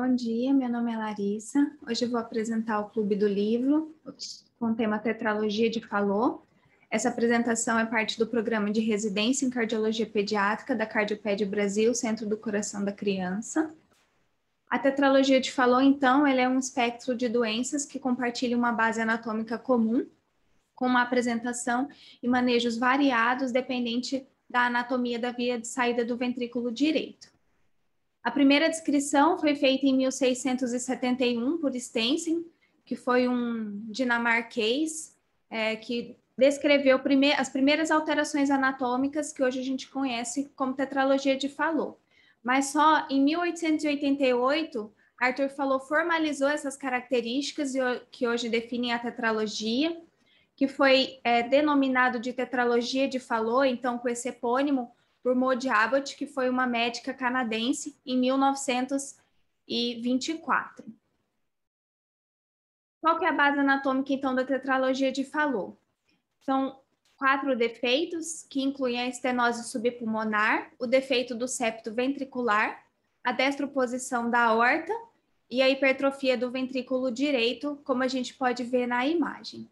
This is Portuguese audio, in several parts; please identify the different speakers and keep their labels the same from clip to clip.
Speaker 1: Bom dia, meu nome é Larissa. Hoje eu vou apresentar o Clube do Livro com o tema Tetralogia de Fallot. Essa apresentação é parte do programa de residência em cardiologia pediátrica da Cardioped Brasil, Centro do Coração da Criança. A tetralogia de Fallot, então, ela é um espectro de doenças que compartilham uma base anatômica comum, com uma apresentação e manejos variados dependente da anatomia da via de saída do ventrículo direito. A primeira descrição foi feita em 1671 por Stensen, que foi um dinamarquês que descreveu as primeiras alterações anatômicas que hoje a gente conhece como tetralogia de Fallot. Mas só em 1888, Arthur Fallot formalizou essas características que hoje definem a tetralogia, que foi denominado de tetralogia de Fallot, então com esse epônimo, por Maud Abbott, que foi uma médica canadense, em 1924. Qual que é a base anatômica, então, da tetralogia de Fallot? São 4 defeitos, que incluem a estenose subpulmonar, o defeito do septo ventricular, a destroposição da aorta e a hipertrofia do ventrículo direito, como a gente pode ver na imagem.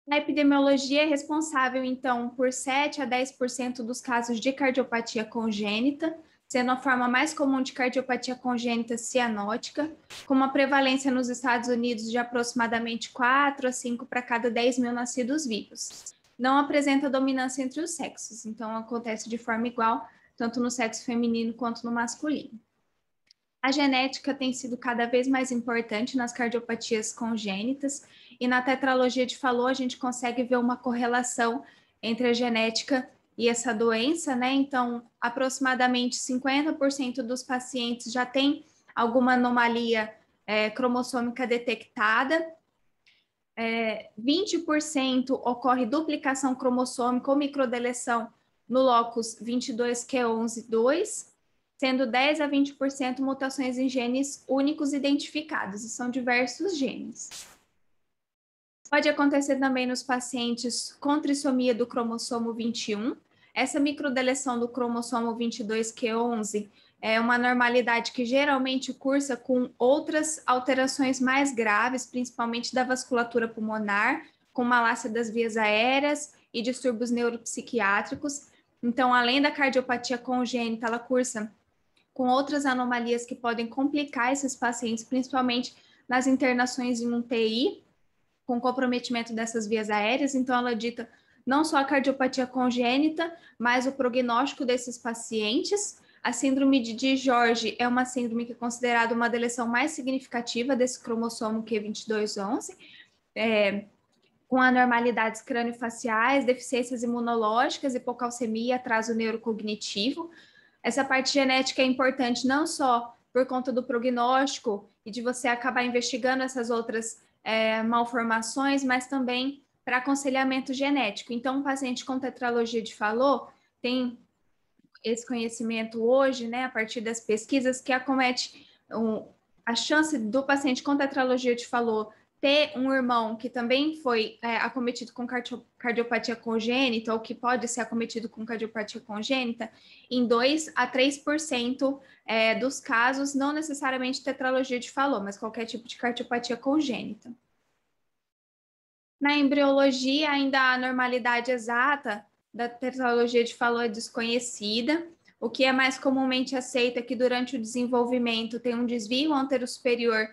Speaker 1: A epidemiologia é responsável, então, por 7 a 10% dos casos de cardiopatia congênita, sendo a forma mais comum de cardiopatia congênita cianótica, com uma prevalência nos Estados Unidos de aproximadamente 4 a 5 para cada 10 mil nascidos vivos. Não apresenta dominância entre os sexos, então acontece de forma igual, tanto no sexo feminino quanto no masculino. A genética tem sido cada vez mais importante nas cardiopatias congênitas e na tetralogia de Fallot a gente consegue ver uma correlação entre a genética e essa doença, né? Então, aproximadamente 50% dos pacientes já tem alguma anomalia cromossômica detectada, 20% ocorre duplicação cromossômica ou microdeleção no locus 22q11.2, sendo 10 a 20% mutações em genes únicos identificados, e são diversos genes. Pode acontecer também nos pacientes com trissomia do cromossomo 21. Essa microdeleção do cromossomo 22q11 é uma normalidade que geralmente cursa com outras alterações mais graves, principalmente da vasculatura pulmonar, com malácia das vias aéreas e distúrbios neuropsiquiátricos. Então, além da cardiopatia congênita, ela cursa com outras anomalias que podem complicar esses pacientes, principalmente nas internações em UTI, com comprometimento dessas vias aéreas. Então, ela dita não só a cardiopatia congênita, mas o prognóstico desses pacientes. A síndrome de DiGeorge é uma síndrome que é considerada uma deleção mais significativa desse cromossomo Q2211, com anormalidades crâniofaciais, deficiências imunológicas, hipocalcemia, atraso neurocognitivo. Essa parte genética é importante não só por conta do prognóstico e de você acabar investigando essas outras malformações, mas também para aconselhamento genético. Então, um paciente com tetralogia de Fallot tem esse conhecimento hoje, né, a partir das pesquisas, que acomete a chance do paciente com tetralogia de Fallot ter um irmão que também foi acometido com cardiopatia congênita, ou que pode ser acometido com cardiopatia congênita, em 2 a 3% dos casos, não necessariamente tetralogia de Fallot, mas qualquer tipo de cardiopatia congênita. Na embriologia, ainda a normalidade exata da tetralogia de Fallot é desconhecida. O que é mais comumente aceito é que durante o desenvolvimento tem um desvio anterosuperior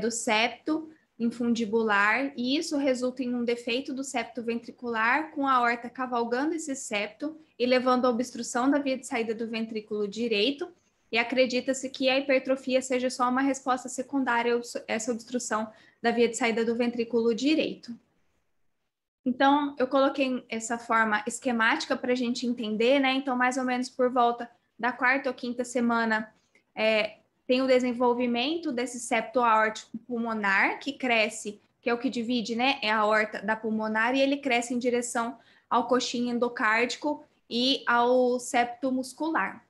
Speaker 1: do septo infundibular, e isso resulta em um defeito do septo ventricular, com a aorta cavalgando esse septo e levando à obstrução da via de saída do ventrículo direito, e acredita-se que a hipertrofia seja só uma resposta secundária a essa obstrução da via de saída do ventrículo direito. Então, eu coloquei essa forma esquemática para a gente entender, né? Então, mais ou menos por volta da 4ª ou 5ª semana, tem o desenvolvimento desse septo aórtico pulmonar, que cresce, que é o que divide, né? É a aorta da pulmonar, e ele cresce em direção ao coxim endocárdico e ao septo muscular.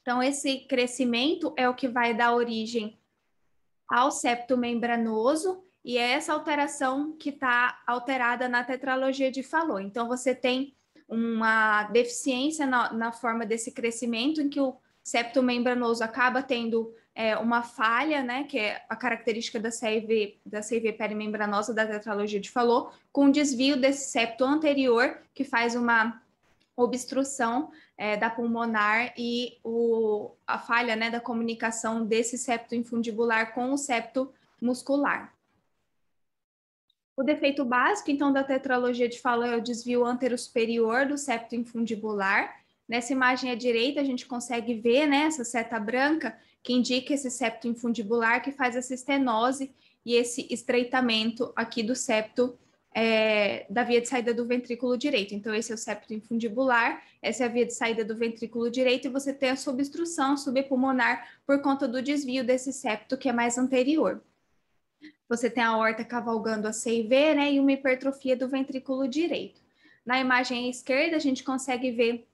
Speaker 1: Então, esse crescimento é o que vai dar origem ao septo membranoso, e é essa alteração que está alterada na tetralogia de Fallot. Então, você tem uma deficiência na forma desse crescimento, em que o septo membranoso acaba tendo uma falha, né, que é a característica da CIV perimembranosa da tetralogia de Fallot, com desvio desse septo anterior, que faz uma obstrução da pulmonar e a falha, né, da comunicação desse septo infundibular com o septo muscular. O defeito básico, então, da tetralogia de Fallot é o desvio antero-superior do septo infundibular. Nessa imagem à direita, a gente consegue ver, né, essa seta branca que indica esse septo infundibular que faz essa estenose e esse estreitamento aqui do septo da via de saída do ventrículo direito. Então, esse é o septo infundibular, essa é a via de saída do ventrículo direito, e você tem a subobstrução subpulmonar por conta do desvio desse septo que é mais anterior. Você tem a aorta cavalgando a CIV, né, e uma hipertrofia do ventrículo direito. Na imagem à esquerda, a gente consegue ver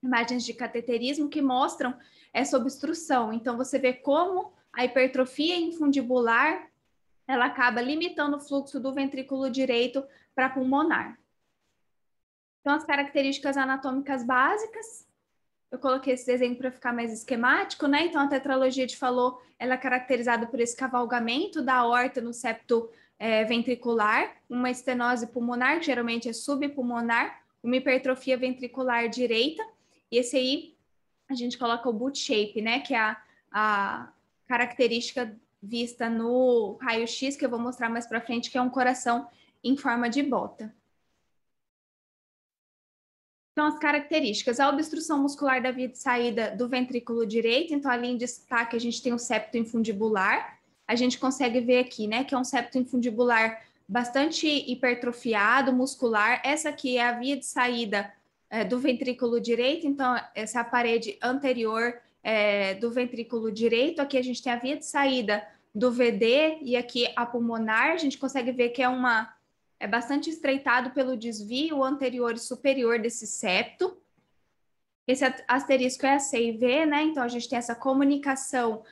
Speaker 1: imagens de cateterismo que mostram essa obstrução. Então, você vê como a hipertrofia infundibular ela acaba limitando o fluxo do ventrículo direito para pulmonar. Então, as características anatômicas básicas, eu coloquei esse desenho para ficar mais esquemático, né? Então, a tetralogia de Fallot, ela é caracterizada por esse cavalgamento da aorta no septo ventricular, uma estenose pulmonar, que geralmente é subpulmonar, uma hipertrofia ventricular direita, e esse aí a gente coloca o boot shape, né? Que é a característica vista no raio-x, que eu vou mostrar mais para frente, que é um coração em forma de bota. Então, as características, a obstrução muscular da via de saída do ventrículo direito, então ali em destaque a gente tem o septo infundibular, a gente consegue ver aqui, né, que é um septo infundibular bastante hipertrofiado, muscular, essa aqui é a via de saída do ventrículo direito, então essa é a parede anterior do ventrículo direito, aqui a gente tem a via de saída do VD e aqui a pulmonar, a gente consegue ver que é bastante estreitado pelo desvio anterior e superior desse septo. Esse asterisco é a CIV, né? Então, a gente tem essa comunicação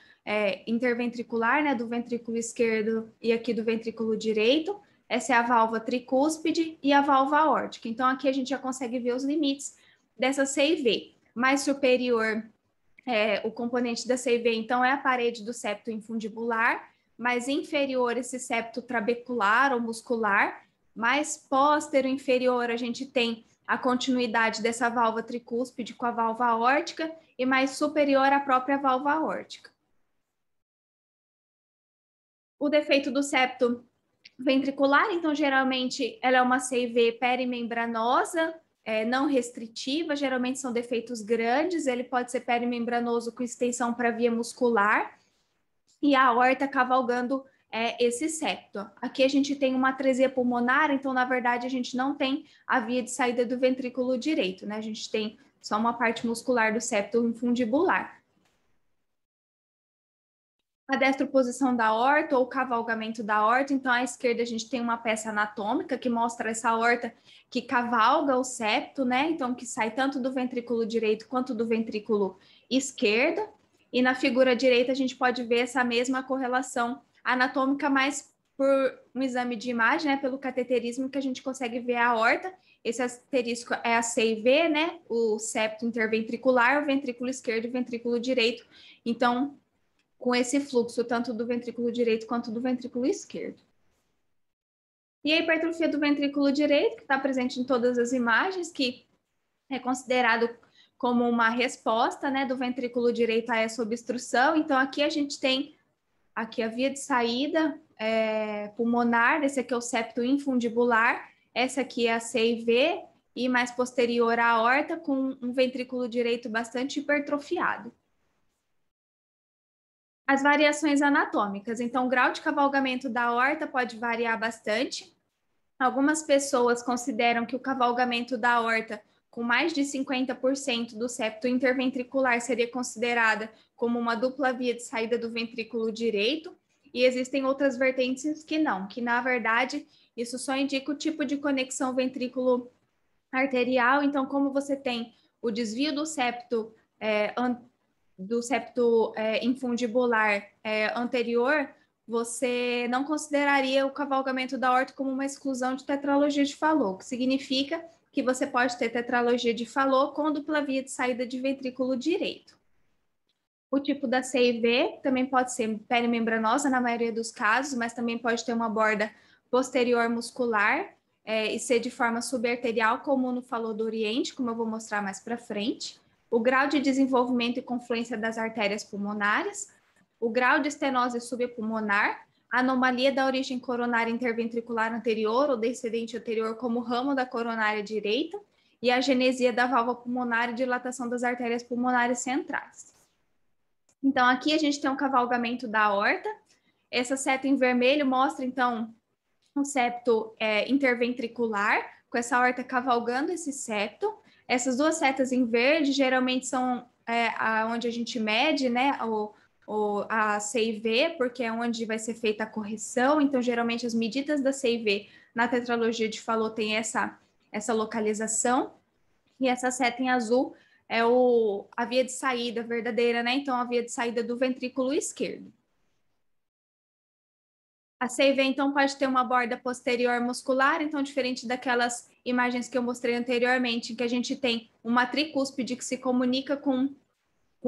Speaker 1: interventricular, né? Do ventrículo esquerdo e aqui do ventrículo direito. Essa é a válvula tricúspide e a válvula aórtica. Então, aqui a gente já consegue ver os limites dessa CIV. Mais superior, o componente da CIV, então, é a parede do septo infundibular. Mais inferior, esse septo trabecular ou muscular. Mais póstero inferior, a gente tem a continuidade dessa válvula tricúspide com a válvula aórtica e mais superior a própria válvula aórtica. O defeito do septo ventricular, então, geralmente, ela é uma CIV perimembranosa, não restritiva, geralmente são defeitos grandes, ele pode ser perimembranoso com extensão para via muscular, e a aorta cavalgando esse septo. Aqui a gente tem uma atresia pulmonar, então, na verdade, a gente não tem a via de saída do ventrículo direito, né? A gente tem só uma parte muscular do septo infundibular. A destroposição da aorta ou cavalgamento da aorta, então, à esquerda a gente tem uma peça anatômica que mostra essa aorta que cavalga o septo, né? Então, que sai tanto do ventrículo direito quanto do ventrículo esquerdo. E na figura direita a gente pode ver essa mesma correlação anatômica, mas por um exame de imagem, né, pelo cateterismo, que a gente consegue ver a aorta. Esse asterisco é a CIV, né, o septo interventricular, o ventrículo esquerdo e o ventrículo direito. Então, com esse fluxo, tanto do ventrículo direito quanto do ventrículo esquerdo. E a hipertrofia do ventrículo direito, que está presente em todas as imagens, que é considerado como uma resposta, né, do ventrículo direito a essa obstrução. Então, aqui a gente tem aqui a via de saída pulmonar, esse aqui é o septo infundibular, essa aqui é a CIV, e mais posterior à aorta, com um ventrículo direito bastante hipertrofiado. As variações anatômicas. Então, o grau de cavalgamento da aorta pode variar bastante. Algumas pessoas consideram que o cavalgamento da aorta com mais de 50% do septo interventricular seria considerada como uma dupla via de saída do ventrículo direito, e existem outras vertentes que não, que na verdade isso só indica o tipo de conexão ventrículo arterial. Então, como você tem o desvio do septo infundibular anterior, você não consideraria o cavalgamento da aorta como uma exclusão de tetralogia de Fallot, que significa que você pode ter tetralogia de Fallot com dupla via de saída de ventrículo direito. O tipo da CIV também pode ser pele membranosa, na maioria dos casos, mas também pode ter uma borda posterior muscular e ser de forma subarterial, como no falou do Oriente, como eu vou mostrar mais para frente. O grau de desenvolvimento e confluência das artérias pulmonares, o grau de estenose subpulmonar, a anomalia da origem coronária interventricular anterior ou descendente anterior como ramo da coronária direita e a genesia da válvula pulmonar e dilatação das artérias pulmonares centrais. Então, aqui a gente tem um cavalgamento da aorta. Essa seta em vermelho mostra, então, um septo interventricular, com essa aorta cavalgando esse septo. Essas duas setas em verde geralmente são onde a gente mede, né, a CIV, porque é onde vai ser feita a correção. Então, geralmente, as medidas da CIV na tetralogia de Fallot tem essa localização. E essa seta em azul é a via de saída verdadeira, né? Então, a via de saída do ventrículo esquerdo. A CIV, então, pode ter uma borda posterior muscular, então, diferente daquelas imagens que eu mostrei anteriormente, em que a gente tem uma tricúspide que se comunica com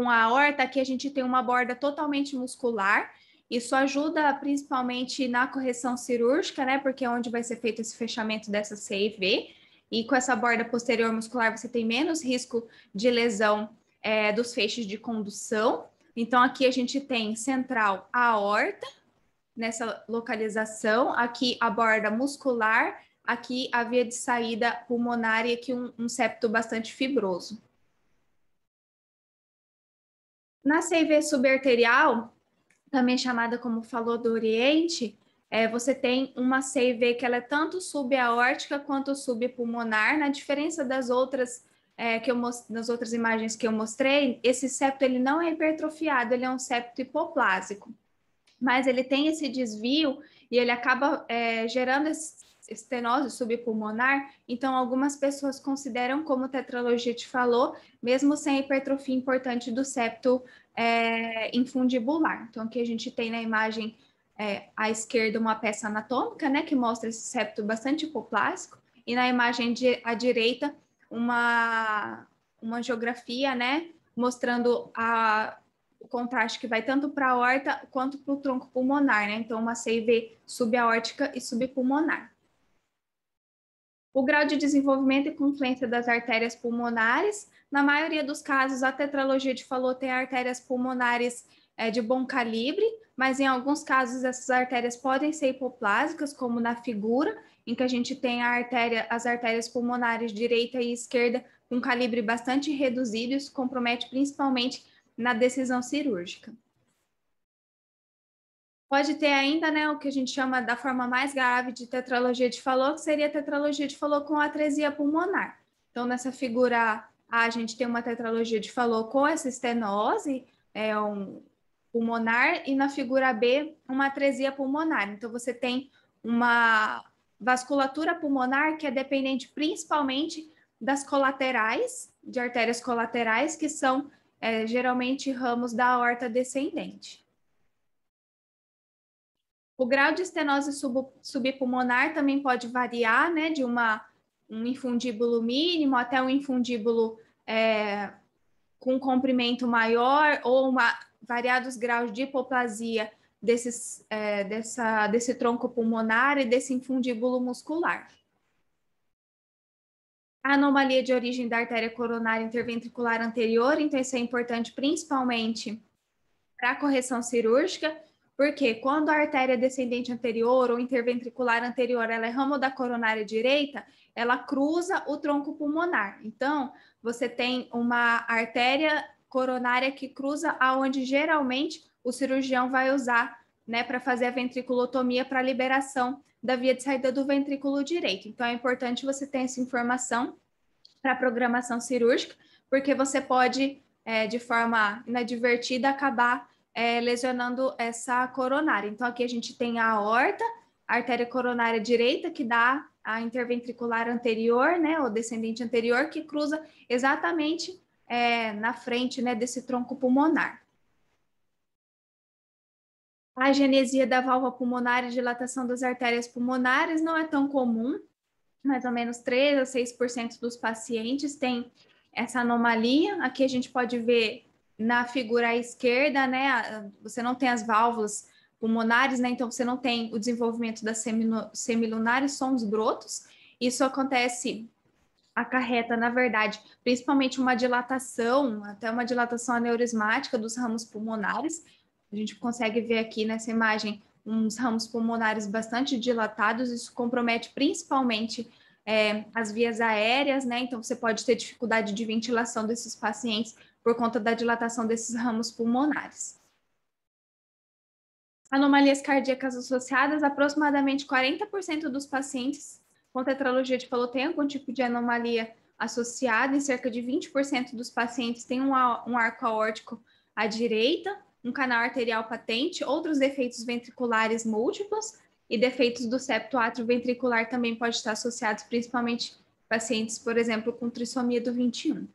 Speaker 1: a aorta, aqui a gente tem uma borda totalmente muscular. Isso ajuda principalmente na correção cirúrgica, né? Porque é onde vai ser feito esse fechamento dessa CIV. E com essa borda posterior muscular, você tem menos risco de lesão dos feixes de condução. Então, aqui a gente tem central a aorta, nessa localização, aqui a borda muscular, aqui a via de saída pulmonar e aqui um septo bastante fibroso. Na CIV subarterial, também chamada como falou do Oriente, você tem uma CIV que ela é tanto subaórtica quanto subpulmonar. Na diferença das outras nas outras imagens que eu mostrei, esse septo ele não é hipertrofiado, ele é um septo hipoplásico, mas ele tem esse desvio e ele acaba gerando estenose subpulmonar. Então, algumas pessoas consideram, como tetralogia te falou, mesmo sem hipertrofia importante do septo infundibular. Então, aqui a gente tem na imagem à esquerda uma peça anatômica, né, que mostra esse septo bastante hipoplásico, e na imagem à direita uma angiografia, né, mostrando o contraste que vai tanto para a aorta quanto para o tronco pulmonar, né? Então, uma CIV subaórtica e subpulmonar. O grau de desenvolvimento e confluência das artérias pulmonares, na maioria dos casos, a tetralogia de Fallot tem artérias pulmonares de bom calibre, mas em alguns casos essas artérias podem ser hipoplásicas, como na figura, em que a gente tem as artérias pulmonares direita e esquerda com calibre bastante reduzido. Isso compromete principalmente na decisão cirúrgica. Pode ter ainda, né, o que a gente chama da forma mais grave de tetralogia de Fallot, que seria a tetralogia de Fallot com atresia pulmonar. Então, nessa figura A, a gente tem uma tetralogia de Fallot com essa estenose pulmonar, e na figura B, uma atresia pulmonar. Então, você tem uma vasculatura pulmonar que é dependente principalmente das colaterais, de artérias colaterais, que são geralmente ramos da aorta descendente. O grau de estenose subpulmonar também pode variar, né, de um infundíbulo mínimo até um infundíbulo com comprimento maior, ou variados graus de hipoplasia desse tronco pulmonar e desse infundíbulo muscular. A anomalia de origem da artéria coronária interventricular anterior, então isso é importante principalmente para a correção cirúrgica, porque quando a artéria descendente anterior ou interventricular anterior ela é ramo da coronária direita, ela cruza o tronco pulmonar. Então, você tem uma artéria coronária que cruza aonde geralmente o cirurgião vai usar, né, para fazer a ventriculotomia para liberação da via de saída do ventrículo direito. Então, é importante você ter essa informação para programação cirúrgica, porque você pode, de forma inadvertida, acabar lesionando essa coronária. Então, aqui a gente tem a aorta, a artéria coronária direita, que dá a interventricular anterior, né, ou descendente anterior, que cruza exatamente na frente, né, desse tronco pulmonar. A agenesia da válvula pulmonar e dilatação das artérias pulmonares não é tão comum, mais ou menos 3 a 6% dos pacientes têm essa anomalia. Aqui a gente pode ver na figura à esquerda, né, você não tem as válvulas pulmonares, né, então você não tem o desenvolvimento das semilunares, sons brotos. Isso acarreta, na verdade, principalmente uma dilatação, até uma dilatação aneurismática dos ramos pulmonares. A gente consegue ver aqui nessa imagem uns ramos pulmonares bastante dilatados, isso compromete principalmente as vias aéreas, né? Então, você pode ter dificuldade de ventilação desses pacientes por conta da dilatação desses ramos pulmonares. Anomalias cardíacas associadas, aproximadamente 40% dos pacientes com tetralogia de Fallot tem algum tipo de anomalia associada, e cerca de 20% dos pacientes têm um arco aórtico à direita, um canal arterial patente, outros defeitos ventriculares múltiplos e defeitos do septo átrio ventricular também pode estar associados, principalmente pacientes, por exemplo, com trissomia do 21.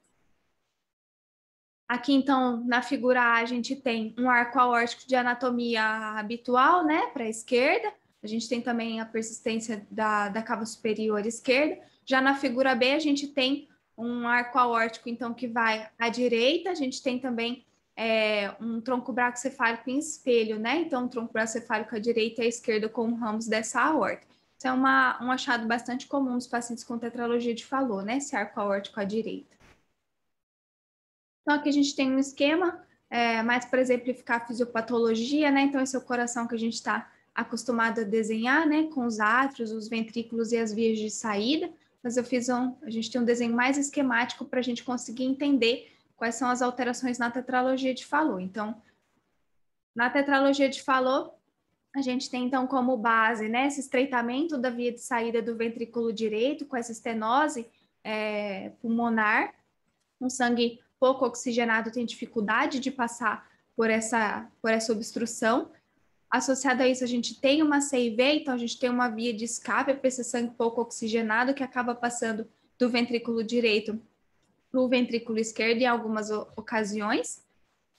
Speaker 1: Aqui, então, na figura A, a gente tem um arco aórtico de anatomia habitual, né, para a esquerda. A gente tem também a persistência da cava superior esquerda. Já na figura B, a gente tem um arco aórtico, então, que vai à direita. A gente tem também um tronco bracocefálico em espelho, né? Então, um tronco bracocefálico à direita e à esquerda com ramos dessa aorta. Isso é um achado bastante comum nos pacientes com tetralogia de Fallot, né? Esse arco aórtico à direita. Então, aqui a gente tem um esquema mais para exemplificar a fisiopatologia, né? Então, esse é o coração que a gente está acostumado a desenhar, né? Com os átrios, os ventrículos e as vias de saída. Mas a gente tem um desenho mais esquemático para a gente conseguir entender quais são as alterações na tetralogia de Fallot. Então, na tetralogia de Fallot, a gente tem, então, como base, né? Esse estreitamento da via de saída do ventrículo direito com essa estenose pulmonar, um sangue pouco oxigenado tem dificuldade de passar por essa obstrução. Associado a isso, a gente tem uma CIV, então a gente tem uma via de escape para esse sangue pouco oxigenado que acaba passando do ventrículo direito para o ventrículo esquerdo em algumas ocasiões,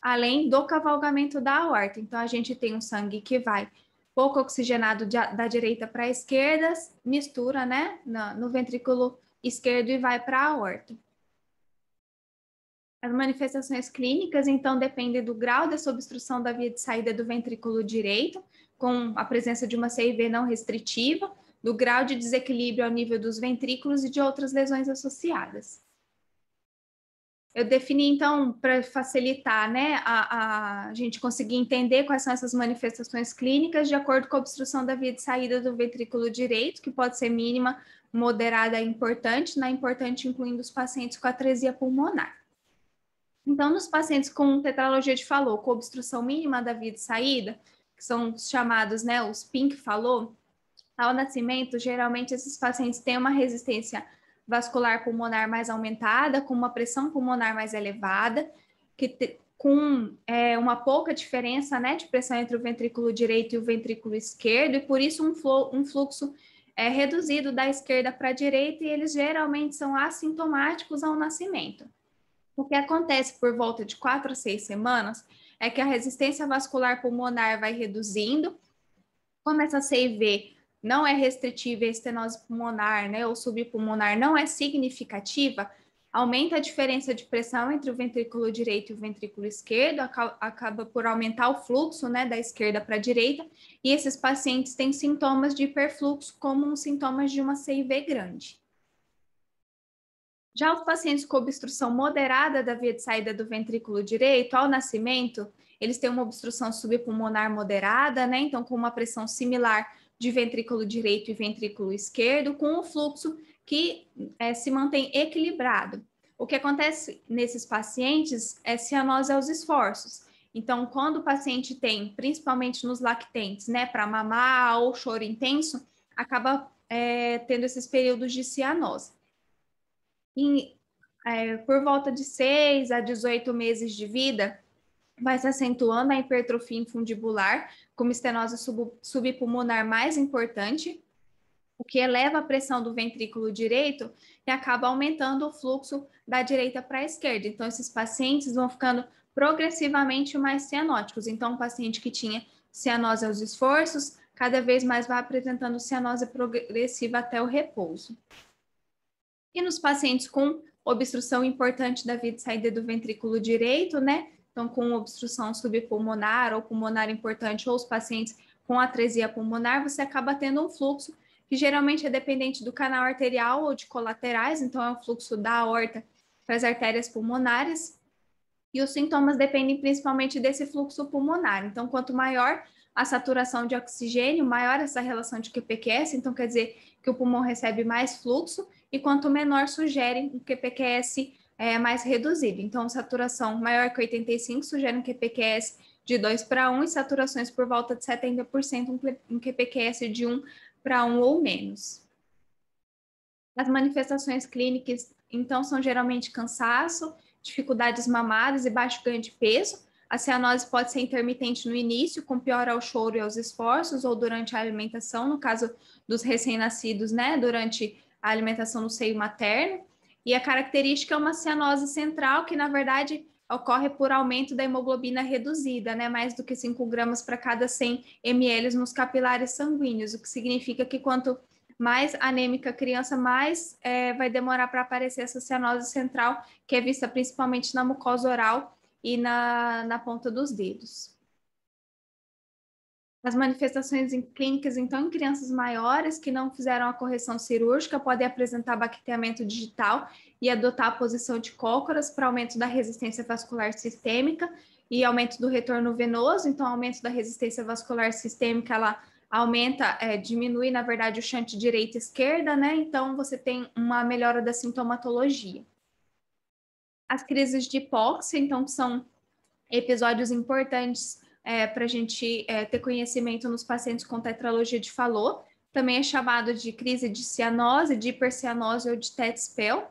Speaker 1: além do cavalgamento da aorta. Então, a gente tem um sangue que vai pouco oxigenado da direita para a esquerda, mistura, né, no ventrículo esquerdo e vai para a aorta. As manifestações clínicas, então, dependem do grau dessa obstrução da via de saída do ventrículo direito, com a presença de uma CIV não restritiva, do grau de desequilíbrio ao nível dos ventrículos e de outras lesões associadas. Eu defini, então, para facilitar, né, a gente conseguir entender quais são essas manifestações clínicas de acordo com a obstrução da via de saída do ventrículo direito, que pode ser mínima, moderada e importante, na importante incluindo os pacientes com atresia pulmonar. Então, nos pacientes com tetralogia de Fallot, com obstrução mínima da via de saída, que são os chamados, né, os PINC Fallot, ao nascimento, geralmente esses pacientes têm uma resistência vascular pulmonar mais aumentada, com uma pressão pulmonar mais elevada, com uma pouca diferença, né, de pressão entre o ventrículo direito e o ventrículo esquerdo, e por isso um fluxo reduzido da esquerda para a direita, e eles geralmente são assintomáticos ao nascimento. O que acontece por volta de 4 a 6 semanas é que a resistência vascular pulmonar vai reduzindo. Como essa CIV não é restritiva, a estenose pulmonar, né, ou subpulmonar não é significativa, aumenta a diferença de pressão entre o ventrículo direito e o ventrículo esquerdo, acaba por aumentar o fluxo, né, da esquerda para a direita, e esses pacientes têm sintomas de hiperfluxo como sintomas de uma CIV grande. Já os pacientes com obstrução moderada da via de saída do ventrículo direito, ao nascimento, eles têm uma obstrução subpulmonar moderada, né? Então, com uma pressão similar de ventrículo direito e ventrículo esquerdo, com o fluxo que se mantém equilibrado. O que acontece nesses pacientes é cianose aos esforços. Então, quando o paciente tem, principalmente nos lactentes, né, para mamar ou choro intenso, acaba tendo esses períodos de cianose. Por volta de 6 a 18 meses de vida, vai se acentuando a hipertrofia infundibular, como estenose subpulmonar mais importante, o que eleva a pressão do ventrículo direito e acaba aumentando o fluxo da direita para a esquerda. Então, esses pacientes vão ficando progressivamente mais cianóticos. Então, um paciente que tinha cianose aos esforços, cada vez mais vai apresentando cianose progressiva até o repouso. E nos pacientes com obstrução importante da via de saída do ventrículo direito, né? então com obstrução subpulmonar ou pulmonar importante, ou os pacientes com atresia pulmonar, você acaba tendo um fluxo que geralmente é dependente do canal arterial ou de colaterais, então é o fluxo da aorta para as artérias pulmonares, e os sintomas dependem principalmente desse fluxo pulmonar. Então, quanto maior a saturação de oxigênio, maior essa relação de QPQS, então quer dizer que o pulmão recebe mais fluxo, e quanto menor sugere um QPQS mais reduzido. Então, saturação maior que 85 sugere um QPQS de 2:1 e saturações por volta de 70%, um QPQS de 1:1 ou menos. As manifestações clínicas, então, são geralmente cansaço, dificuldades mamadas e baixo ganho de peso. A cianose pode ser intermitente no início, com piora ao choro e aos esforços, ou durante a alimentação, no caso dos recém-nascidos, né, durante a alimentação no seio materno. E a característica é uma cianose central, que na verdade ocorre por aumento da hemoglobina reduzida, né, mais do que 5 gramas para cada 100 ml nos capilares sanguíneos, o que significa que quanto mais anêmica a criança, mais vai demorar para aparecer essa cianose central, que é vista principalmente na mucosa oral e na ponta dos dedos. As manifestações clínicas, então, em crianças maiores que não fizeram a correção cirúrgica, podem apresentar baqueteamento digital e adotar a posição de cócoras para aumento da resistência vascular sistêmica e aumento do retorno venoso. Então, aumento da resistência vascular sistêmica, ela aumenta, diminui, na verdade, o shunt direita e esquerda, né? Então, você tem uma melhora da sintomatologia. As crises de hipóxia, então, são episódios importantes para a gente ter conhecimento nos pacientes com tetralogia de Fallot. Também é chamado de crise de cianose, de hipercianose ou de TET-SPEL.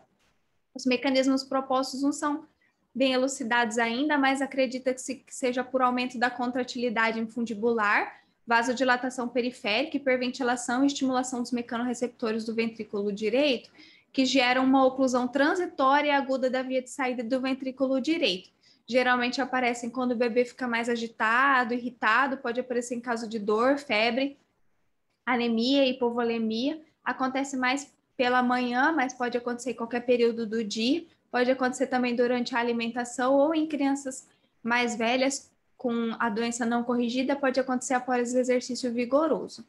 Speaker 1: Os mecanismos propostos não são bem elucidados ainda, mas acredita que seja por aumento da contratilidade infundibular, vasodilatação periférica, hiperventilação e estimulação dos mecanorreceptores do ventrículo direito, que geram uma oclusão transitória e aguda da via de saída do ventrículo direito. Geralmente aparecem quando o bebê fica mais agitado, irritado, pode aparecer em caso de dor, febre, anemia, hipovolemia. Acontece mais pela manhã, mas pode acontecer em qualquer período do dia. Pode acontecer também durante a alimentação ou em crianças mais velhas com a doença não corrigida, pode acontecer após o exercício vigoroso.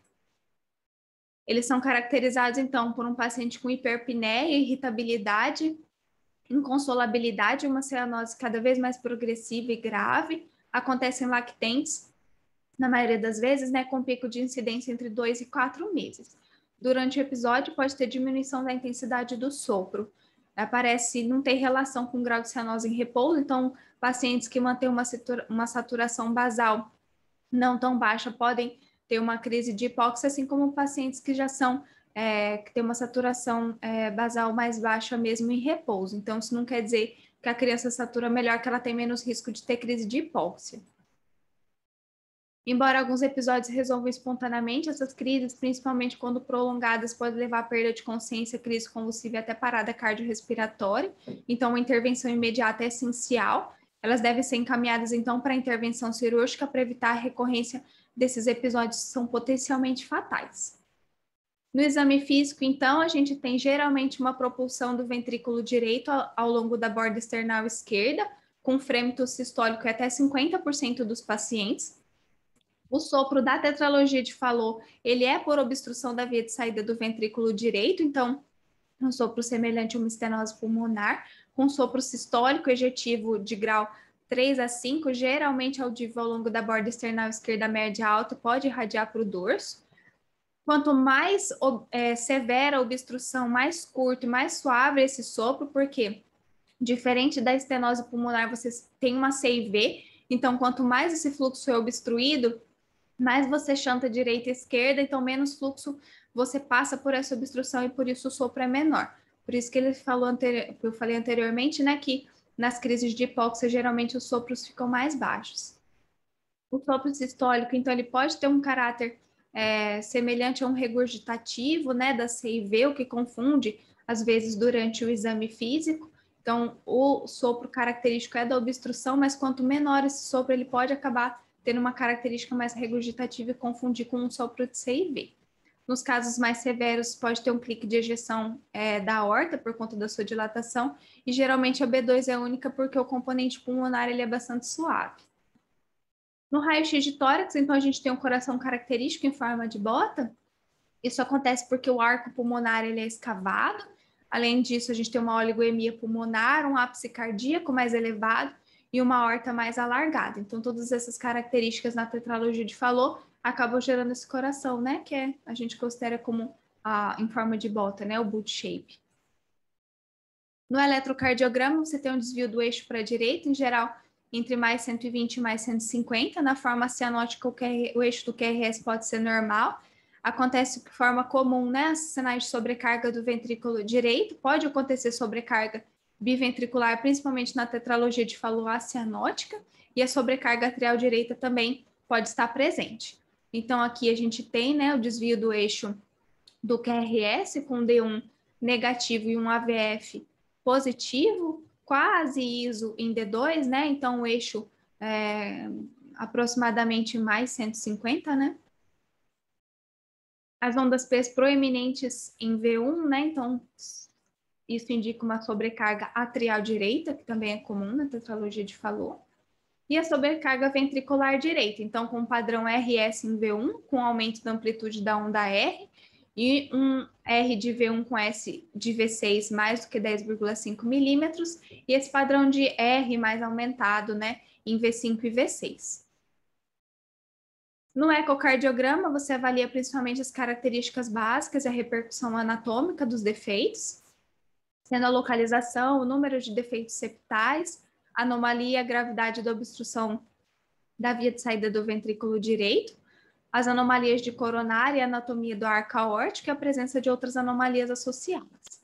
Speaker 1: Eles são caracterizados, então, por um paciente com hiperpneia, irritabilidade, inconsolabilidade, uma cianose cada vez mais progressiva e grave, acontece em lactentes, na maioria das vezes, né, com pico de incidência entre 2 e 4 meses. Durante o episódio, pode ter diminuição da intensidade do sopro. Não tem relação com o grau de cianose em repouso, então, pacientes que mantêm uma saturação basal não tão baixa podem ter uma crise de hipóxia, assim como pacientes que já são que tem uma saturação basal mais baixa mesmo em repouso. Então, isso não quer dizer que a criança satura melhor, que ela tem menos risco de ter crise de hipóxia. Embora alguns episódios resolvam espontaneamente, essas crises, principalmente quando prolongadas, podem levar à perda de consciência, crise convulsiva e até parada cardiorrespiratória. Então, uma intervenção imediata é essencial. Elas devem ser encaminhadas, então, para intervenção cirúrgica para evitar a recorrência desses episódios que são potencialmente fatais. No exame físico, então, a gente tem geralmente uma propulsão do ventrículo direito ao longo da borda external esquerda, com frêmito sistólico em até 50% dos pacientes. O sopro da tetralogia de Fallot, ele é por obstrução da via de saída do ventrículo direito, então, um sopro semelhante a uma estenose pulmonar, com sopro sistólico ejetivo de grau 3 a 5, geralmente audível ao longo da borda external esquerda média alta, pode irradiar para o dorso. Quanto mais severa a obstrução, mais curto e mais suave esse sopro, porque diferente da estenose pulmonar, você tem uma CIV, então quanto mais esse fluxo é obstruído, mais você chanta direita e esquerda, então menos fluxo você passa por essa obstrução e por isso o sopro é menor. Por isso que eu falei anteriormente, né, que nas crises de hipóxia, geralmente os sopros ficam mais baixos. O sopro sistólico, então, ele pode ter um caráter semelhante a um regurgitativo, né, da CIV, o que confunde, às vezes, durante o exame físico. Então, o sopro característico é da obstrução, mas quanto menor esse sopro, ele pode acabar tendo uma característica mais regurgitativa e confundir com um sopro de CIV. Nos casos mais severos, pode ter um clique de ejeção da aorta por conta da sua dilatação, e geralmente a B2 é única porque o componente pulmonar ele é bastante suave. No raio-x de tórax, então, a gente tem um coração característico em forma de bota. Isso acontece porque o arco pulmonar ele é escavado. Além disso, a gente tem uma oligoemia pulmonar, um ápice cardíaco mais elevado e uma aorta mais alargada. Então, todas essas características na tetralogia de Fallot acabam gerando esse coração, né? Que a gente considera como em forma de bota, né? O boot shape. No eletrocardiograma, você tem um desvio do eixo para a direita, em geral, entre mais 120 e mais 150. Na forma cianótica, o eixo do QRS pode ser normal. Acontece de forma comum, né? Sinais de sobrecarga do ventrículo direito. Pode acontecer sobrecarga biventricular, principalmente na tetralogia de Fallot cianótica, e a sobrecarga atrial direita também pode estar presente. Então, aqui a gente tem, né, o desvio do eixo do QRS com D1 negativo e um AVF positivo, quase ISO em D2, né? Então, o eixo aproximadamente mais 150, né? As ondas P proeminentes em V1, né? Então, isso indica uma sobrecarga atrial direita, que também é comum na tetralogia de Fallot. E a sobrecarga ventricular direita, então, com o padrão RS em V1, com aumento da amplitude da onda R, e um R de V1 com S de V6 mais do que 10,5 milímetros, e esse padrão de R mais aumentado, né, em V5 e V6. No ecocardiograma, você avalia principalmente as características básicas e a repercussão anatômica dos defeitos, sendo a localização, o número de defeitos septais, anomalia e a gravidade da obstrução da via de saída do ventrículo direito, as anomalias de coronária e anatomia do arco aórtico e a presença de outras anomalias associadas.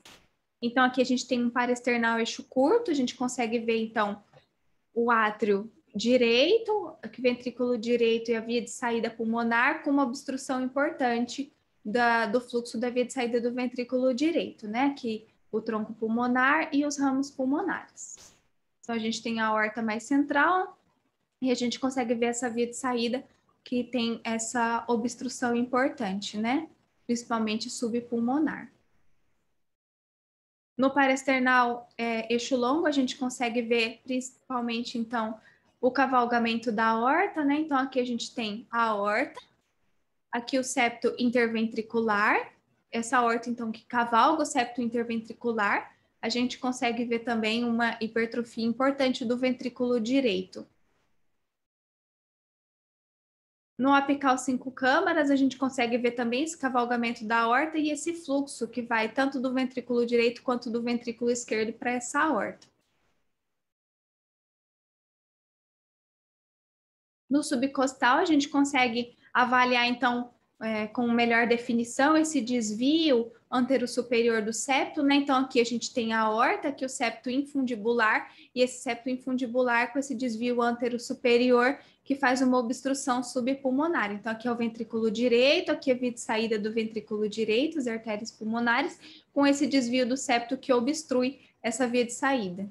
Speaker 1: Então, aqui a gente tem um paraesternal eixo curto, a gente consegue ver, então, o átrio direito, o ventrículo direito e a via de saída pulmonar com uma obstrução importante do fluxo da via de saída do ventrículo direito, né? Aqui o tronco pulmonar e os ramos pulmonares. Então, a gente tem a aorta mais central e a gente consegue ver essa via de saída que tem essa obstrução importante, né? Principalmente subpulmonar. No paraesternal eixo longo, a gente consegue ver principalmente, então, o cavalgamento da aorta, né? Então, aqui a gente tem a aorta, aqui o septo interventricular, essa aorta, então, que cavalga o septo interventricular. A gente consegue ver também uma hipertrofia importante do ventrículo direito. No apical 5 câmaras, a gente consegue ver também esse cavalgamento da aorta e esse fluxo que vai tanto do ventrículo direito quanto do ventrículo esquerdo para essa aorta. No subcostal, a gente consegue avaliar, então, com melhor definição, esse desvio antero-superior do septo, né? Então, aqui a gente tem a aorta, aqui o septo infundibular, e esse septo infundibular com esse desvio antero-superior, que faz uma obstrução subpulmonar. Então, aqui é o ventrículo direito, aqui é a via de saída do ventrículo direito, as artérias pulmonares, com esse desvio do septo que obstrui essa via de saída.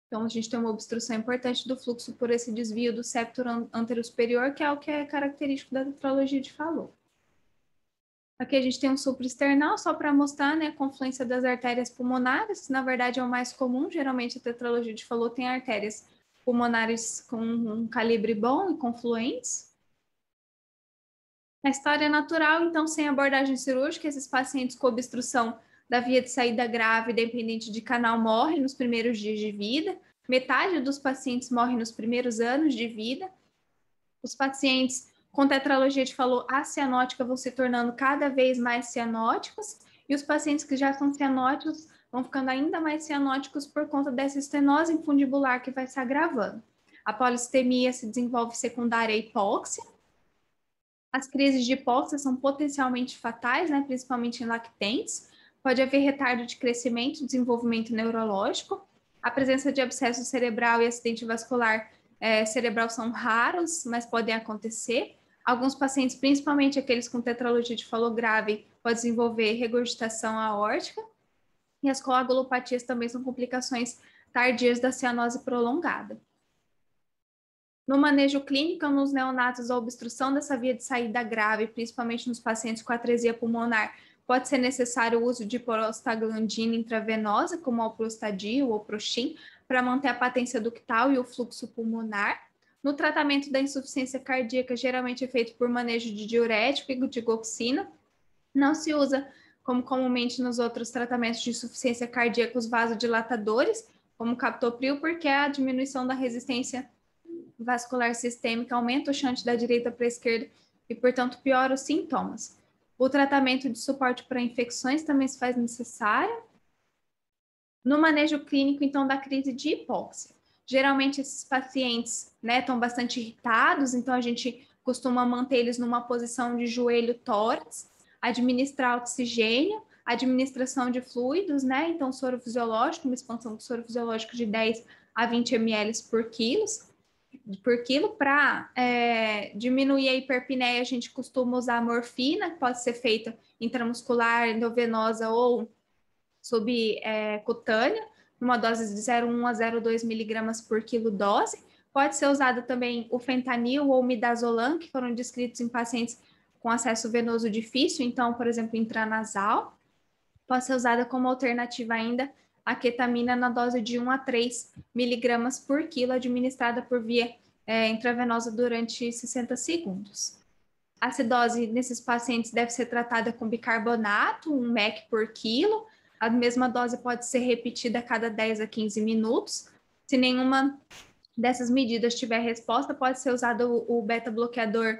Speaker 1: Então, a gente tem uma obstrução importante do fluxo por esse desvio do septo anterosuperior, que é o que é característico da tetralogia de Fallot. Aqui a gente tem um supraesternal, só para mostrar, né, a confluência das artérias pulmonares, que na verdade é o mais comum. Geralmente a tetralogia de Fallot tem artérias pulmonares com um calibre bom e confluentes. Na história natural, então, sem abordagem cirúrgica, esses pacientes com obstrução da via de saída grave, dependente de canal, morrem nos primeiros dias de vida. Metade dos pacientes morrem nos primeiros anos de vida. Os pacientes com tetralogia de Fallot acianótica vão se tornando cada vez mais cianóticos, e os pacientes que já são cianóticos vão ficando ainda mais cianóticos por conta dessa estenose infundibular que vai se agravando. A polistemia se desenvolve secundária à hipóxia. As crises de hipóxia são potencialmente fatais, né, principalmente em lactentes. Pode haver retardo de crescimento e desenvolvimento neurológico. A presença de abscesso cerebral e acidente vascular cerebral são raros, mas podem acontecer. Alguns pacientes, principalmente aqueles com tetralogia de Fallot grave, podem desenvolver regurgitação aórtica. E as coagulopatias também são complicações tardias da cianose prolongada. No manejo clínico, nos neonatos, a obstrução dessa via de saída grave, principalmente nos pacientes com atresia pulmonar, pode ser necessário o uso de prostaglandina intravenosa, como o Prostadio ou Prostin, para manter a patência ductal e o fluxo pulmonar. No tratamento da insuficiência cardíaca, geralmente é feito por manejo de diurético e digoxina. Não se usa, como comumente nos outros tratamentos de insuficiência cardíaca, os vasodilatadores, como o captopril, porque a diminuição da resistência vascular sistêmica aumenta o shunt da direita para a esquerda e, portanto, piora os sintomas. O tratamento de suporte para infecções também se faz necessário. No manejo clínico, então, da crise de hipóxia. Geralmente, esses pacientes, né, estão bastante irritados, então a gente costuma manter eles numa posição de joelho tórax, administrar oxigênio, administração de fluidos, né, então soro fisiológico, uma expansão do soro fisiológico de 10 a 20 ml por quilo. Para diminuir a hiperpneia, a gente costuma usar morfina, que pode ser feita intramuscular, endovenosa ou subcutânea, numa dose de 0,1 a 0,2 miligramas por quilo dose. Pode ser usado também o fentanil ou midazolam, que foram descritos em pacientes com acesso venoso difícil, então, por exemplo, intranasal. Pode ser usada como alternativa ainda a ketamina na dose de 1 a 3 miligramas por quilo, administrada por via intravenosa durante 60 segundos. A acidose nesses pacientes deve ser tratada com bicarbonato, 1 mEq por quilo. A mesma dose pode ser repetida a cada 10 a 15 minutos. Se nenhuma dessas medidas tiver resposta, pode ser usado o beta-bloqueador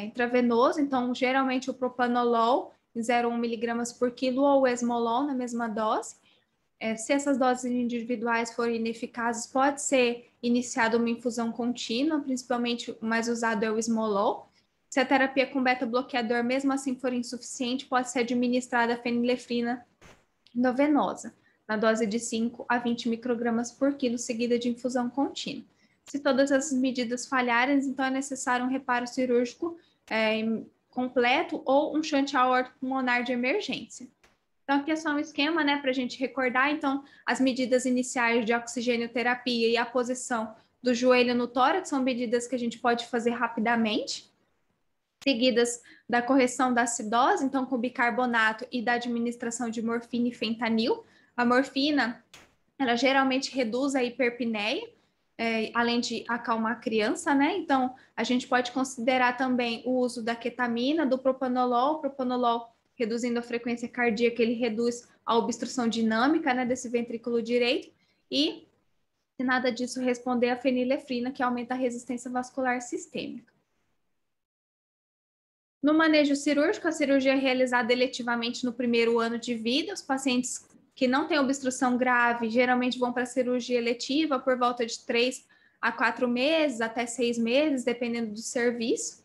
Speaker 1: intravenoso, então geralmente o propanolol, 0,1 miligramas por quilo, ou o esmolol na mesma dose. Se essas doses individuais forem ineficazes, pode ser iniciada uma infusão contínua, principalmente o mais usado é o esmolol. Se a terapia com beta-bloqueador, mesmo assim, for insuficiente, pode ser administrada a fenilefrina endovenosa, na dose de 5 a 20 microgramas por quilo, seguida de infusão contínua. Se todas essas medidas falharem, então é necessário um reparo cirúrgico completo ou um shunt aórtico pulmonar de emergência. Então, aqui é só um esquema, né, para a gente recordar. Então, as medidas iniciais de oxigênio-terapia e a posição do joelho no tórax são medidas que a gente pode fazer rapidamente, seguidas da correção da acidose, então, com bicarbonato e da administração de morfina e fentanil. A morfina, ela geralmente reduz a hiperpneia, além de acalmar a criança, né? Então, a gente pode considerar também o uso da ketamina, do propanolol. O propanolol, reduzindo a frequência cardíaca, ele reduz a obstrução dinâmica, né, desse ventrículo direito. E, se nada disso responder, a fenilefrina, que aumenta a resistência vascular sistêmica. No manejo cirúrgico, a cirurgia é realizada eletivamente no primeiro ano de vida. Os pacientes que não têm obstrução grave geralmente vão para a cirurgia eletiva por volta de 3 a 4 meses, até 6 meses, dependendo do serviço.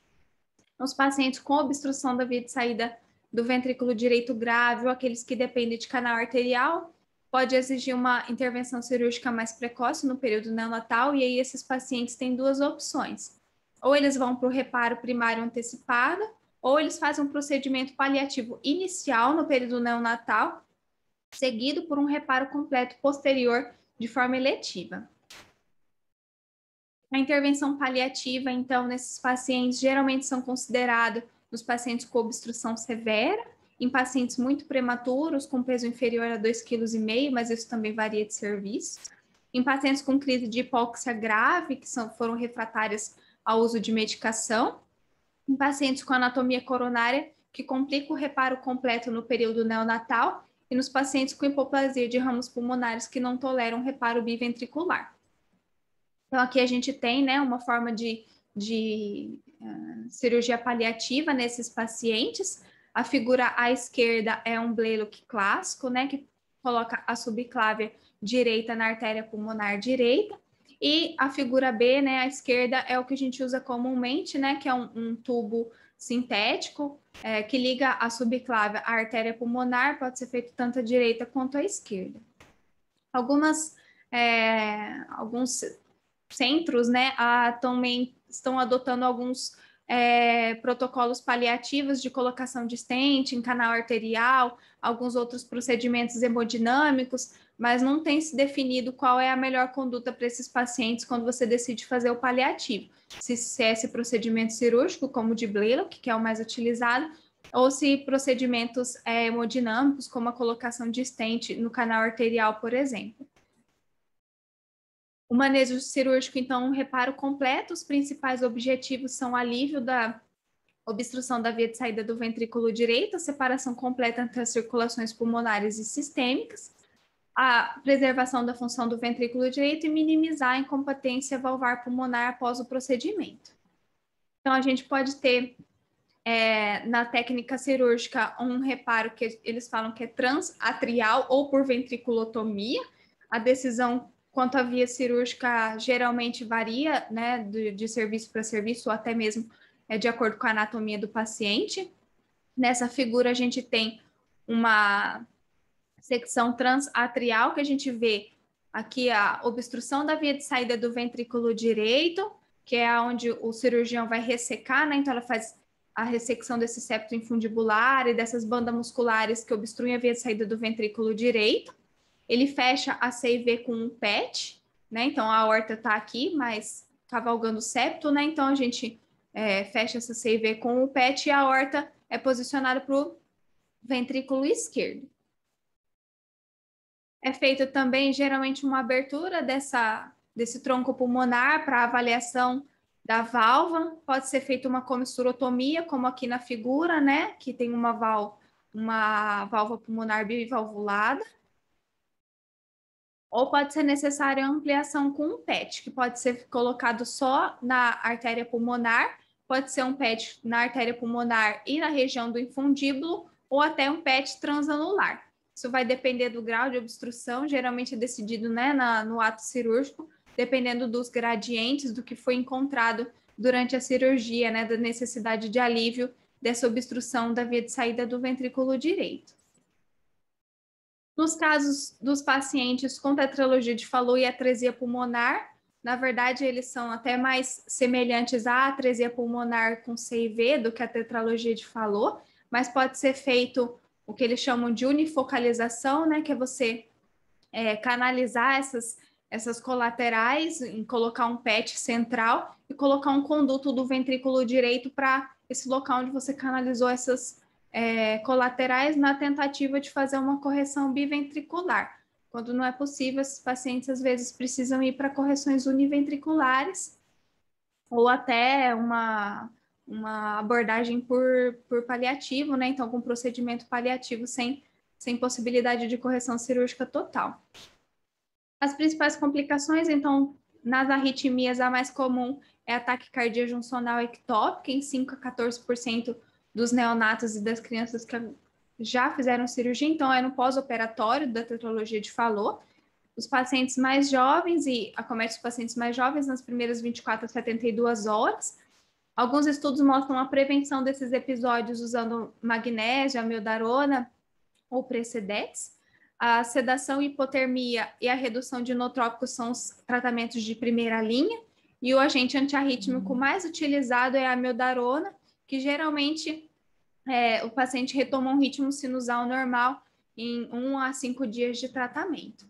Speaker 1: Os pacientes com obstrução da via de saída do ventrículo direito grave ou aqueles que dependem de canal arterial, pode exigir uma intervenção cirúrgica mais precoce no período neonatal, e aí esses pacientes têm duas opções. Ou eles vão para o reparo primário antecipado, ou eles fazem um procedimento paliativo inicial no período neonatal, seguido por um reparo completo posterior de forma eletiva. A intervenção paliativa, então, nesses pacientes, geralmente são considerados nos pacientes com obstrução severa, em pacientes muito prematuros, com peso inferior a 2,5 kg, mas isso também varia de serviço. Em pacientes com crise de hipóxia grave, que foram refratárias ao uso de medicação. Em pacientes com anatomia coronária, que complica o reparo completo no período neonatal, e nos pacientes com hipoplasia de ramos pulmonares que não toleram reparo biventricular. Então, aqui a gente tem, né, uma forma de cirurgia paliativa nesses pacientes. A figura à esquerda é um Blalock clássico, né, que coloca a subclávia direita na artéria pulmonar direita. E a figura B, né, à esquerda, é o que a gente usa comumente, né, que é um tubo sintético que liga a subclávia à artéria pulmonar, pode ser feito tanto à direita quanto à esquerda. Alguns centros, né, também estão adotando alguns protocolos paliativos de colocação de stent em canal arterial, alguns outros procedimentos hemodinâmicos, mas não tem se definido qual é a melhor conduta para esses pacientes quando você decide fazer o paliativo. Se é esse procedimento cirúrgico, como o de Blalock, que é o mais utilizado, ou se procedimentos hemodinâmicos, como a colocação de stent no canal arterial, por exemplo. O manejo cirúrgico, então, um reparo completo. Os principais objetivos são alívio da obstrução da via de saída do ventrículo direito, a separação completa entre as circulações pulmonares e sistêmicas, a preservação da função do ventrículo direito e minimizar a incompetência valvar pulmonar após o procedimento. Então, a gente pode ter, na técnica cirúrgica, um reparo que eles falam que é transatrial ou por ventriculotomia. A decisão quanto à via cirúrgica geralmente varia, né, de serviço para serviço, ou até mesmo de acordo com a anatomia do paciente. Nessa figura, a gente tem uma secção transatrial, que a gente vê aqui a obstrução da via de saída do ventrículo direito, que é onde o cirurgião vai ressecar, né? Então, ela faz a ressecção desse septo infundibular e dessas bandas musculares que obstruem a via de saída do ventrículo direito. Ele fecha a CIV com um PET, né? Então, a aorta está aqui, mas cavalgando o septo, né? Então, a gente fecha essa CIV com o PET e a aorta é posicionada para o ventrículo esquerdo. É feita também, geralmente, uma abertura desse tronco pulmonar para avaliação da válvula. Pode ser feita uma comisturotomia, como aqui na figura, né? Que tem uma válvula pulmonar bivalvulada. Ou pode ser necessária ampliação com um PET, que pode ser colocado só na artéria pulmonar, pode ser um PET na artéria pulmonar e na região do infundíbulo, ou até um PET transanular. Isso vai depender do grau de obstrução, geralmente é decidido, né, no ato cirúrgico, dependendo dos gradientes do que foi encontrado durante a cirurgia, né, da necessidade de alívio dessa obstrução da via de saída do ventrículo direito. Nos casos dos pacientes com tetralogia de Fallot e atresia pulmonar, na verdade, eles são até mais semelhantes à atresia pulmonar com CIV do que a tetralogia de Fallot, mas pode ser feito o que eles chamam de unifocalização, né, que é você canalizar essas colaterais, em colocar um PET central e colocar um conduto do ventrículo direito para esse local onde você canalizou essas colaterais, na tentativa de fazer uma correção biventricular. Quando não é possível, esses pacientes às vezes precisam ir para correções univentriculares ou até uma abordagem por paliativo, né? Então, com procedimento paliativo sem possibilidade de correção cirúrgica total. As principais complicações, então, nas arritmias, a mais comum é a taquicardia juncional ectópica, em 5 a 14% dos neonatos e das crianças que já fizeram cirurgia, então é no pós-operatório da tetralogia de Fallot. Os pacientes mais jovens, e acomete os pacientes mais jovens nas primeiras 24 a 72 horas. Alguns estudos mostram a prevenção desses episódios usando magnésio, amiodarona ou Precedex. A sedação, hipotermia e a redução de inotrópicos são os tratamentos de primeira linha, e o agente antiarrítmico mais utilizado é a amiodarona, que geralmente o paciente retoma um ritmo sinusal normal em 1 a 5 dias de tratamento.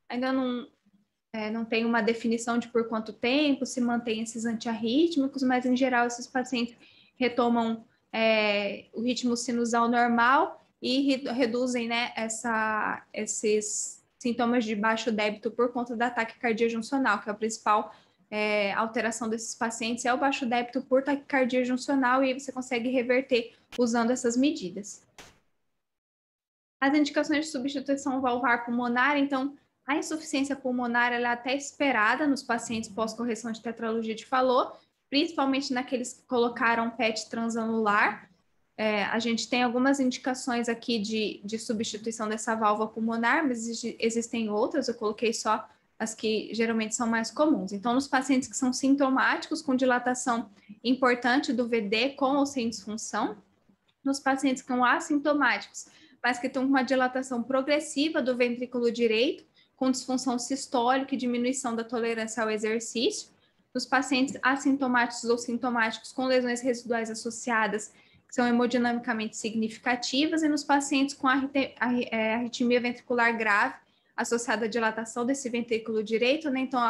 Speaker 1: Ainda não tem uma definição de por quanto tempo se mantém esses antiarrítmicos, mas em geral esses pacientes retomam o ritmo sinusal normal e reduzem, né, esses sintomas de baixo débito por conta da taquicardia juncional, que é a principal alteração desses pacientes, é o baixo débito por taquicardia juncional, e aí você consegue reverter usando essas medidas. As indicações de substituição valvar pulmonar, então, a insuficiência pulmonar ela é até esperada nos pacientes pós-correção de tetralogia de Fallot, principalmente naqueles que colocaram PET transanular. A gente tem algumas indicações aqui de substituição dessa válvula pulmonar, mas existem outras, eu coloquei só as que geralmente são mais comuns. Então, nos pacientes que são sintomáticos, com dilatação importante do VD com ou sem disfunção, nos pacientes que são assintomáticos, mas que estão com uma dilatação progressiva do ventrículo direito, com disfunção sistólica e diminuição da tolerância ao exercício, nos pacientes assintomáticos ou sintomáticos com lesões residuais associadas, que são hemodinamicamente significativas, e nos pacientes com arritmia ventricular grave, associado à dilatação desse ventrículo direito, né? Então,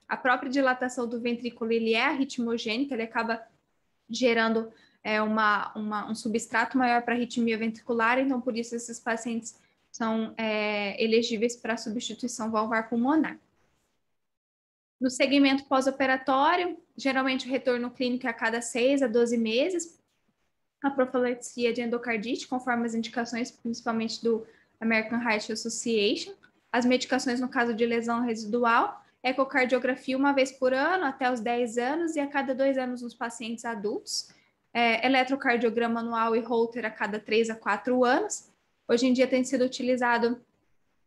Speaker 1: a própria dilatação do ventrículo, ele é arritmogênica, ele acaba gerando um substrato maior para arritmia ventricular, então por isso esses pacientes são elegíveis para substituição valvar pulmonar. No segmento pós-operatório, geralmente o retorno clínico é a cada 6 a 12 meses, a profilaxia de endocardite, conforme as indicações, principalmente do American Heart Association, as medicações no caso de lesão residual, ecocardiografia uma vez por ano até os 10 anos e a cada 2 anos nos pacientes adultos, eletrocardiograma anual e Holter a cada 3 a 4 anos. Hoje em dia tem sido utilizado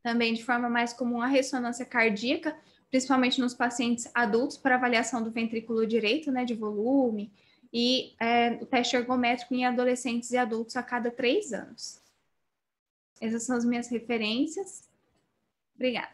Speaker 1: também de forma mais comum a ressonância cardíaca, principalmente nos pacientes adultos, para avaliação do ventrículo direito, né, de volume, e o teste ergométrico em adolescentes e adultos a cada 3 anos. Essas são as minhas referências. Obrigada.